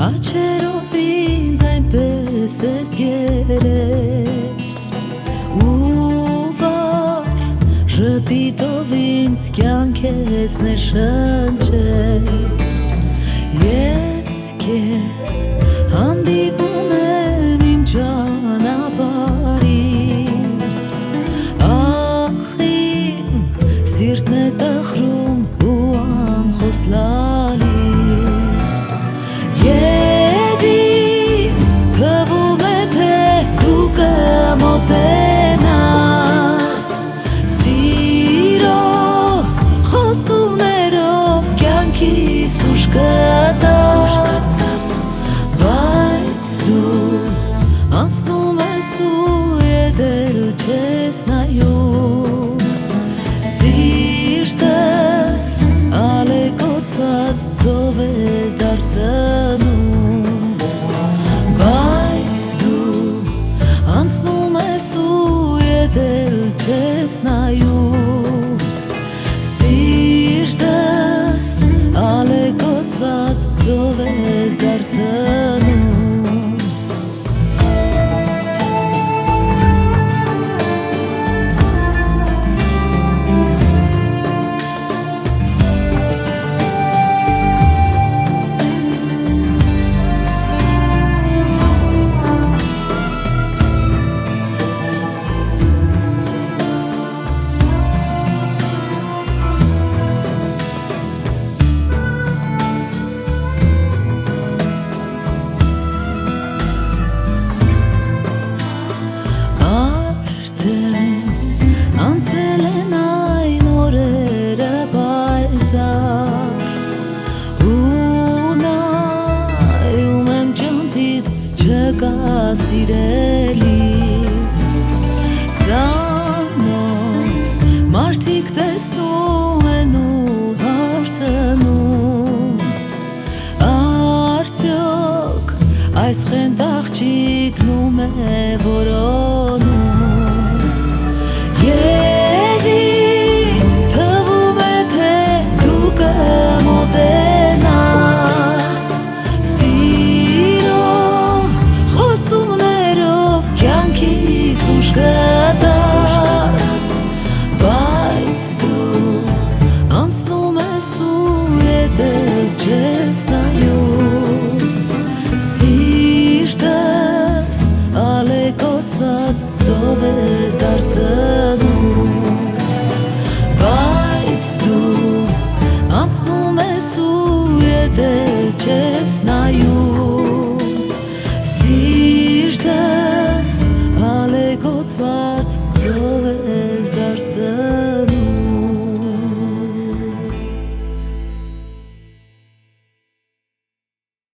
Աչերով ինձ այնպես ես գերել ու վար ժպիտով ինձ կյանք ես ներշնչել ես քեզ հանդիպում եմ իմ ճանապարհին ախ իմ սիրտն է տխրում ու անխոս լալիս Եվ ինձ թվում է, թե դու կմոտենաս Սիրո խոստումներով կյանքիս ուժ կտաս Բայց դու անցնում ես ու ետել չես նայում Սիրտս ալեկոծված ծով ես դարձնում Բայց դու անցնում ես ու ետել չես նայում Սիրտս ալեկոծված ծով ես դարձնում Անցել են այն օրերը պայծառ ու նայում եմ ջամփիդ չկա սիրելիս ծանոթ մարդիկ տեսնում են ու հարցնում արդյոք այս խենթ աղջիկն ում է որոնում Եվ ինձ թվում է, թե դու կմոտենաս Սիրո խոստումներով կյանքիս ուժ կտաս Բայց դու անցնում ես ու ետել չես նայում Սիրտս ալեկոծված ծով ես դարձնում Բայց դու անցնում ես ու ետել չես նայում Սիրտս ալեկոծված ծով ես